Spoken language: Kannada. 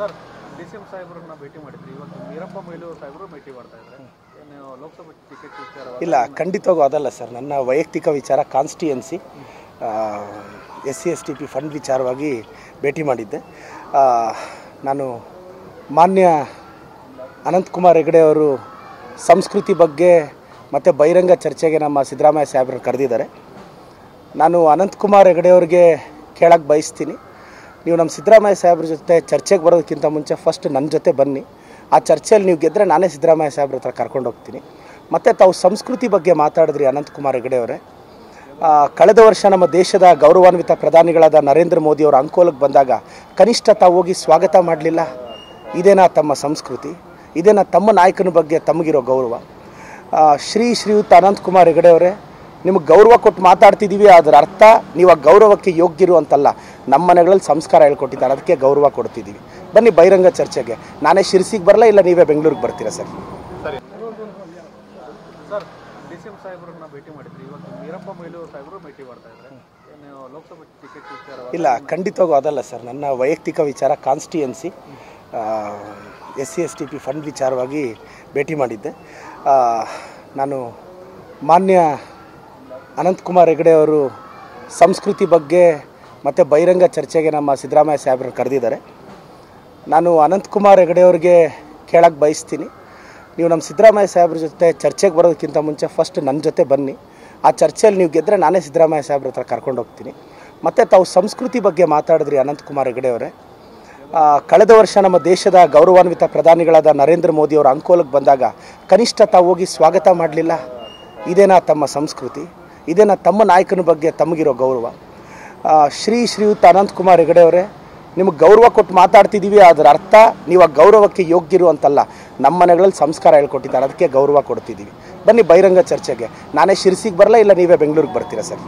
ಸರ್, ಡಿ.ಸಿ.ಎಂ ಸಾಹೇಬ್ರನ್ನ ಭೇಟಿ ಮಾಡಿದ್ರಿ. ಇವತ್ತು ವೀರಪ್ಪ ಮೊಯ್ಲಿ ಸಾಹೇಬರು ಭೇಟಿ ಮಾಡ್ತಾ ಇದ್ದಾರೆ. ಲೋಕಸಭೆ ಟಿಕೆಟ್ ವಿಚಾರ ಇಲ್ಲ, ಖಂಡಿತವಾಗೂ ಅದಲ್ಲ ಸರ್. ನನ್ನ ವೈಯಕ್ತಿಕ ವಿಚಾರ, ಕಾನ್ಸ್ಟಿಟ್ಯೂಯನ್ಸಿ SC/ST ಫಂಡ್ ವಿಚಾರವಾಗಿ ಭೇಟಿ ಮಾಡಿದ್ದೆ. ನಾನು ಮಾನ್ಯ ಅನಂತಕುಮಾರ್ ಹೆಗಡೆ ಅವರು ಸಂಸ್ಕೃತಿ ಬಗ್ಗೆ ಮತ್ತು ಬಹಿರಂಗ ಚರ್ಚೆಗೆ ನಮ್ಮ ಸಿದ್ದರಾಮಯ್ಯ ಸಾಹೇಬ್ರನ್ನ ಕರೆದಿದ್ದಾರೆ. ನಾನು ಅನಂತಕುಮಾರ್ ಹೆಗಡೆ ಅವ್ರಿಗೆ ಕೇಳಕ್ಕೆ ಬಯಸ್ತೀನಿ, ನೀವು ನಮ್ಮ ಸಿದ್ದರಾಮಯ್ಯ ಸಾಹೇಬ್ರ ಜೊತೆ ಚರ್ಚೆಗೆ ಬರೋದಕ್ಕಿಂತ ಮುಂಚೆ ಫಸ್ಟ್ ನನ್ನ ಜೊತೆ ಬನ್ನಿ. ಆ ಚರ್ಚೆಯಲ್ಲಿ ನೀವು ಗೆದ್ದರೆ ನಾನೇ ಸಿದ್ದರಾಮಯ್ಯ ಸಾಹೇಬ್ರ ಹತ್ರ ಕರ್ಕೊಂಡು ಹೋಗ್ತೀನಿ. ಮತ್ತು ತಾವು ಸಂಸ್ಕೃತಿ ಬಗ್ಗೆ ಮಾತಾಡಿದ್ರಿ ಅನಂತಕುಮಾರ್ ಹೆಗಡೆ ಅವರೇ. ಕಳೆದ ವರ್ಷ ನಮ್ಮ ದೇಶದ ಗೌರವಾನ್ವಿತ ಪ್ರಧಾನಿಗಳಾದ ನರೇಂದ್ರ ಮೋದಿ ಅವರ ಅಂಕೋಲಕ್ಕೆ ಬಂದಾಗ ಕನಿಷ್ಠ ತಾವು ಹೋಗಿ ಸ್ವಾಗತ ಮಾಡಲಿಲ್ಲ. ಇದೇನಾ ತಮ್ಮ ಸಂಸ್ಕೃತಿ? ಇದೇನಾ ತಮ್ಮ ನಾಯಕನ ಬಗ್ಗೆ ತಮಗಿರೋ ಗೌರವ? ಶ್ರೀಯುತ ಅನಂತಕುಮಾರ್ ಹೆಗಡೆ ಅವರೇ, ನಿಮಗೆ ಗೌರವ ಕೊಟ್ಟು ಮಾತಾಡ್ತಿದ್ದೀವಿ, ಅದರ ಅರ್ಥ ನೀವು ಆ ಗೌರವಕ್ಕೆ ಯೋಗ್ಯರು ಅಂತಲ್ಲ. ನಮ್ಮ ಮನೆಗಳಲ್ಲಿ ಸಂಸ್ಕಾರ ಹೇಳ್ಕೊಟ್ಟಿದ್ದಾರೆ, ಅದಕ್ಕೆ ಗೌರವ ಕೊಡ್ತಿದ್ದೀವಿ. ಬನ್ನಿ ಬಹಿರಂಗ ಚರ್ಚೆಗೆ. ನಾನೇ ಶಿರ್ಸಿಗೆ ಬರಲ್ಲ, ಇಲ್ಲ ನೀವೇ ಬೆಂಗಳೂರಿಗೆ ಬರ್ತೀರಾ ಸರ್? ಸರ್, ಡಿ.ಸಿ.ಎಂ ಸಾಹೇಬ್ರನ್ನ ಭೇಟಿ ಮಾಡಿದ್ರಿ. ಇವತ್ತು ವೀರಪ್ಪ ಮೊಯ್ಲಿ ಸಾಹೇಬರು ಭೇಟಿ ಮಾಡ್ತಾ ಇದ್ದಾರೆ. ಲೋಕಸಭೆ ಟಿಕೆಟ್ ವಿಚಾರ ಇಲ್ಲ, ಖಂಡಿತವಾಗೂ ಅದಲ್ಲ ಸರ್. ನನ್ನ ವೈಯಕ್ತಿಕ ವಿಚಾರ, ಕಾನ್ಸ್ಟಿಟ್ಯೂಯನ್ಸಿ SC/ST ಫಂಡ್ ವಿಚಾರವಾಗಿ ಭೇಟಿ ಮಾಡಿದ್ದೆ. ನಾನು ಮಾನ್ಯ ಅನಂತಕುಮಾರ್ ಹೆಗಡೆ ಅವರು ಸಂಸ್ಕೃತಿ ಬಗ್ಗೆ ಮತ್ತು ಬಹಿರಂಗ ಚರ್ಚೆಗೆ ನಮ್ಮ ಸಿದ್ದರಾಮಯ್ಯ ಸಾಹೇಬ್ರನ್ನ ಕರೆದಿದ್ದಾರೆ. ನಾನು ಅನಂತಕುಮಾರ್ ಹೆಗಡೆ ಅವ್ರಿಗೆ ಕೇಳಕ್ಕೆ ಬಯಸ್ತೀನಿ, ನೀವು ನಮ್ಮ ಸಿದ್ದರಾಮಯ್ಯ ಸಾಹೇಬ್ರ ಜೊತೆ ಚರ್ಚೆಗೆ ಬರೋದಕ್ಕಿಂತ ಮುಂಚೆ ಫಸ್ಟ್ ನನ್ನ ಜೊತೆ ಬನ್ನಿ. ಆ ಚರ್ಚೆಯಲ್ಲಿ ನೀವು ಗೆದ್ದರೆ ನಾನೇ ಸಿದ್ದರಾಮಯ್ಯ ಸಾಹೇಬ್ರ ಹತ್ರ ಕರ್ಕೊಂಡು ಹೋಗ್ತೀನಿ. ಮತ್ತು ತಾವು ಸಂಸ್ಕೃತಿ ಬಗ್ಗೆ ಮಾತಾಡಿದ್ರಿ ಅನಂತಕುಮಾರ್ ಹೆಗಡೆ ಅವರೇ. ಕಳೆದ ವರ್ಷ ನಮ್ಮ ದೇಶದ ಗೌರವಾನ್ವಿತ ಪ್ರಧಾನಿಗಳಾದ ನರೇಂದ್ರ ಮೋದಿ ಅವರ ಅಂಕೋಲಕ್ಕೆ ಬಂದಾಗ ಕನಿಷ್ಠ ತಾವು ಹೋಗಿ ಸ್ವಾಗತ ಮಾಡಲಿಲ್ಲ. ಇದೇನಾ ತಮ್ಮ ಸಂಸ್ಕೃತಿ? ಇದೇನಾ ತಮ್ಮ ನಾಯಕನ ಬಗ್ಗೆ ತಮಗಿರೋ ಗೌರವ? ಶ್ರೀಯುತ ಅನಂತಕುಮಾರ್ ಹೆಗಡೆ ಅವರೇ, ನಿಮಗೆ ಗೌರವ ಕೊಟ್ಟು ಮಾತಾಡ್ತಿದ್ದೀವಿ, ಅದರ ಅರ್ಥ ನೀವು ಆ ಗೌರವಕ್ಕೆ ಯೋಗ್ಯರು ಅಂತಲ್ಲ. ನಮ್ಮ ಮನೆಗಳಲ್ಲಿ ಸಂಸ್ಕಾರ ಹೇಳ್ಕೊಟ್ಟಿದ್ದಾರೆ, ಅದಕ್ಕೆ ಗೌರವ ಕೊಡ್ತಿದ್ದೀವಿ. ಬನ್ನಿ ಬಹಿರಂಗ ಚರ್ಚೆಗೆ. ನಾನೇ ಶಿರ್ಸಿಗೆ ಬರಲ್ಲ, ಇಲ್ಲ ನೀವೇ ಬೆಂಗಳೂರಿಗೆ ಬರ್ತೀರಾ ಸರ್?